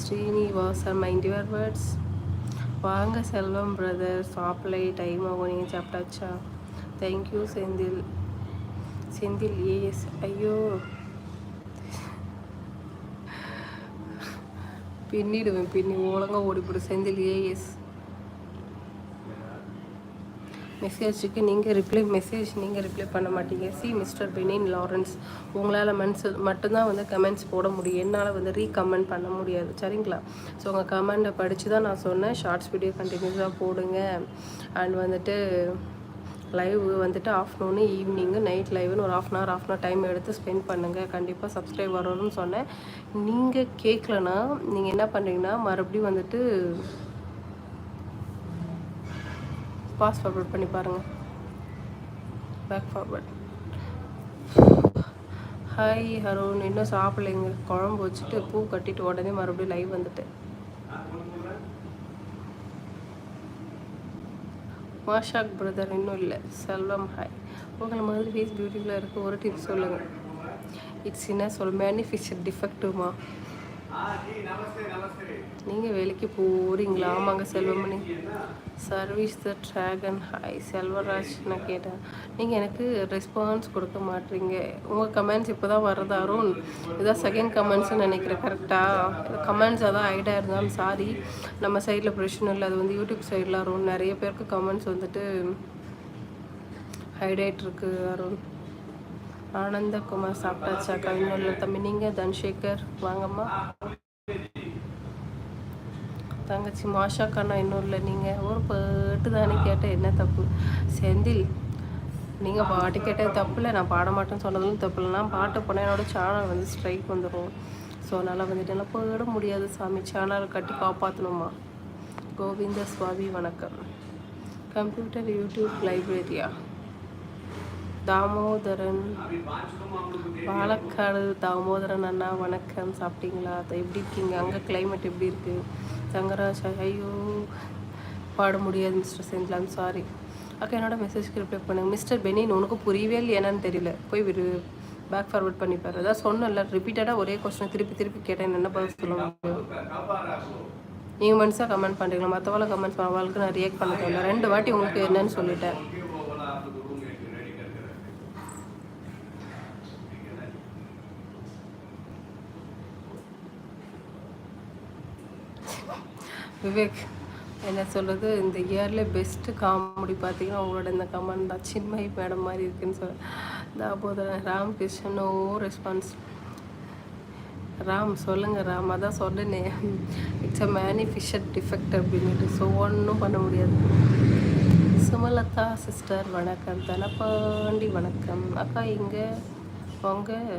Srinivasan mind your words. வாங்க செல்வம் brother, சாப்பிடலை, time ஆகும், நீங்கள் சாப்பிட்டாச்சா? தேங்க்யூ செந்தில். செந்தில் ஏஎஸ். ஐயோ பின்னிடுவேன், பின்னி ஒழுங்காக ஓடிப்போடு. செந்தில் ஏஎஸ். மெசேஜுக்கு நீங்கள் ரிப்ளை பண்ண மாட்டீங்க. மிஸ்டர் பெனின் லாரன்ஸ், உங்களால் மட்டும்தான் வந்து கமெண்ட்ஸ் போட முடியும், என்னால் வந்து ரீகமெண்ட் பண்ண முடியாது, சரிங்களா? ஸோ உங்கள் கமெண்ட்டை படித்து தான் நான் சொன்னேன் ஷார்ட்ஸ் வீடியோ கண்டினியூஸாக போடுங்க. அண்ட் வந்துட்டு லைவ் வந்துட்டு ஆஃப்டர்நூனு ஈவினிங்கு நைட் லைவ்னு ஒரு ஆஃப் அன் ஹவர் டைம் எடுத்து ஸ்பெண்ட் பண்ணுங்கள். கண்டிப்பாக சப்ஸ்கிரைப் வரணும்னு சொன்னேன். நீங்கள் கேட்கலன்னா நீங்கள் என்ன பண்ணுறீங்கன்னா மறுபடியும் வந்துட்டு பாஸ் ஃபார்வர்ட் பண்ணி பாருங்கள், பேக் ஃபார்வர்ட். ஹாய் அருண், இன்னும் சாப்பிடலைங்க, குழம்பு வச்சுட்டு பூ கட்டிட்டு உடனே மறுபடியும் லைவ் வந்துட்டேன். மாஷாக் பிரதர் இன்னும் இல்லை. செல்வம் ஹாய். உங்களை மாதிரி ஃபேஸ் பியூட்டிஃபுல்லாக இருக்குது, ஒரு டிப்ஸ் சொல்லுங்கள். இட்ஸ் என்ன மேனிஃபெஸ்டட் டிஃபெக்டிவ்மா? நீங்கள் வேலைக்கு போகிறீங்களா? ஆமாங்க Selvamani. Service the Dragon hi. Selvaraj, நான் கேட்டேன், நீங்கள் எனக்கு ரெஸ்பான்ஸ் கொடுக்க மாட்டீங்க. உங்கள் கமெண்ட்ஸ் இப்போ தான் வர்றது அருண், இதான் செகண்ட் கமெண்ட்ஸ்ன்னு நினைக்கிறேன், கரெக்டாக? கமெண்ட்ஸ் அதான் ஹைடாக இருந்தாலும் சாரி, நம்ம சைடில் பிரச்சனை இல்லை, அது வந்து யூடியூப் சைடில் அருண் நிறைய பேருக்கு கமெண்ட்ஸ் வந்துட்டு ஹைடைட் இருக்குது அருண். ஆனந்தகுமார், சாப்பிட்டாச்சா? கவிஞர்ல தம்பி. நீங்கள் தன்சேகர், வாங்கம்மா. தங்கச்சி மாஷா கண்ணா இன்னும் இல்லை. நீங்கள் ஒரு பாட்டு தானே கேட்டேன், என்ன தப்பு? செந்தில், நீங்கள் பாட்டு கேட்டது தப்பு இல்லை, நான் பாட மாட்டேன்னு சொன்னதும் தப்பு இல்லை. நான் பாட்டு போனால் என்னோடய சேனல் வந்து ஸ்ட்ரைக் வந்துடும். ஸோ அதனால் வந்துட்டு எல்லாம் போயிட முடியாது சாமி, சேனல் கட்டி காப்பாற்றணுமா. கோவிந்த சுவாமி வணக்கம். கம்ப்யூட்டர் யூடியூப் லைப்ரரியா? தாமோதரன், பாலக்காடு தாமோதரன் அண்ணா வணக்கம், சாப்பிட்டீங்களா? எப்படி இருக்கீங்க? அங்கே கிளைமேட் எப்படி இருக்குது? தங்கராஜ், ஐயோ பாட முடியாது மிஸ்டர் செந்தில், சாரி அக்கா, என்னோட மெசேஜ்க்கு ரிப்ளை பண்ணுங்கள். மிஸ்டர் பெனின், உனக்கு புரியவே இல்லை என்னன்னு தெரியல, போய் பேக் ஃபார்வர்ட் பண்ணிப்பார். அதான் சொன்னல, ரிப்பீட்டடாக ஒரே கொஸ்டின் திருப்பி கேட்டேன், என்ன பதில் சொல்ல முடியும்? நீங்கள் மனுஷாக கமெண்ட் பண்ணுறீங்களா? மற்றவாள் கமெண்ட் அவளுக்கு நான் ரியாக்ட் பண்ண தேவையில்ல, 2 வாட்டி உங்களுக்கு என்னன்னு சொல்லிட்டேன். விவேக், என்ன சொல்கிறது, இந்த இயரில் பெஸ்ட்டு காமெடி பார்த்தீங்கன்னா உங்களோட இந்த கமெண்ட் தான். சின்மயி மேடம் மாதிரி இருக்குன்னு தாபோதரன். Ramkrishnan, no response. ராம் சொல்லுங்கள் ராம், அதான் சொன்னேனே, இட்ஸ் அ மேனிஃபெஸ்டட் டிஃபெக்ட் அப்படின்ட்டு, ஸோ ஒன்றும் பண்ண முடியாது. சுமலதா சிஸ்டர் வணக்கம். தனப்பாண்டி வணக்கம். அக்கா இங்கே உங்கள்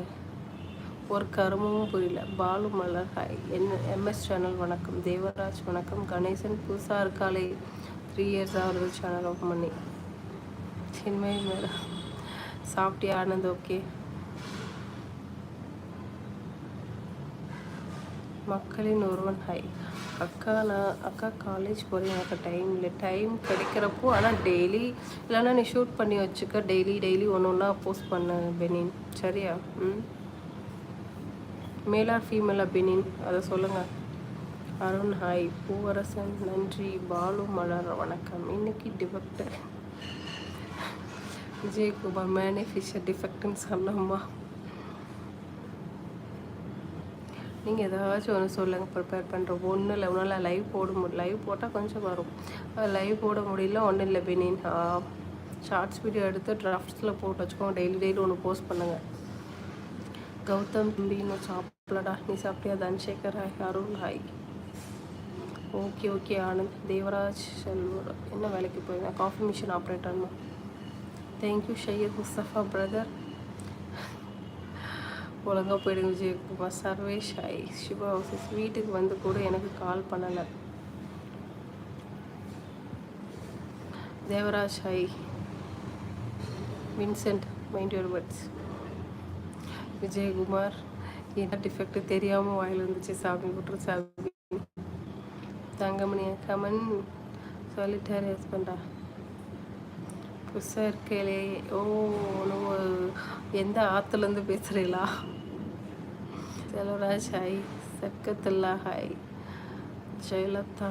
ஒரு கருமும் புரியல. பாலு மலர் ஹாய். எம்எஸ் சேனல் வணக்கம். தேவராஜ் வணக்கம். கணேசன், புதுசாக இருக்காளே, 3 இயர்ஸ் ஆகுது சேனல் ஓப்பன் பண்ணி. சின்மயி மேடம், சாப்பிட்டியா? ஆனந்த், ஓகே. மக்களின் ஒருவன் ஹாய். அக்கா காலேஜ் போகிறேன், எனக்கு டைம் இல்லை. டைம் கிடைக்கிறப்போ, ஆனால் டெய்லி இல்லைன்னா நீ ஷூட் பண்ணி வச்சுக்க, டெய்லி ஒன்று போஸ்ட் பண்ண பெனின், சரியா? மேலா ஃபீமேலா பெனின், அதை சொல்லுங்கள். அருண் ஹாய். பூவரசன் நன்றி. பாலு மலர் வணக்கம். இன்னைக்கு டிஃபெக்ட் விஜயகுமார், மேனிஃபெஸ்டட் டிஃபெக்ட்னு சொன்னோம்மா. நீங்கள் ஏதாச்சும் ஒன்று சொல்லுங்கள், ப்ரிப்பேர் பண்ணுறோம். ஒன்றும் இல்லை, ஒன்றும் லைவ் போட முடியல, லைவ் போட்டால் கொஞ்சம் வரும், லைவ் போட முடியல, ஒன்றும் இல்லை பெனின். ஷார்ட்ஸ் வீடியோ எடுத்து டிராஃப்ட்ஸில் போட்டு வச்சுக்கோங்க, டெய்லி ஒன்று போஸ்ட் பண்ணுங்கள். கௌதம் தம்பி, இன்னும் சாப்பிடலடா, நீ சாப்பிட்டியா? Dhanasekar hi. Arul hi. Okay Anand. Devaraj Selvar, என்ன வேலைக்கு போயிருந்தேன்? காஃபி மிஷின் ஆப்ரேட்டர்மா. தேங்க்யூ ஷையத் முஸ்தஃபா பிரதர், ஒழுங்காக போயிடுங்க. விஜயகுமார், சர்வேஷ் ஹாய். சிவா ஹவுசஸ், வீட்டுக்கு வந்து கூட எனக்கு கால் பண்ணலை. Devaraj hi. Vincent, mind your words. Vijayakumar, என்ன டிஃபெக்ட் தெரியாமல் வாயில் வந்துச்சு சாமி, விட்டுரு சாமி. தங்கமணி, கமன் சொல்லிட்டார் ஹஸ்பண்டா? புதுசாக இருக்கலே. ஓ, எந்த ஆற்றுலேருந்து பேசுகிறீங்களா? செல்வராஜ் ஹாய். சக்கத்துல்லா ஹாய். ஜெயலலிதா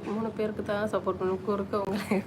3 பேருக்கு தான் சப்போர்ட் பண்ணும். குறுக்க உங்களை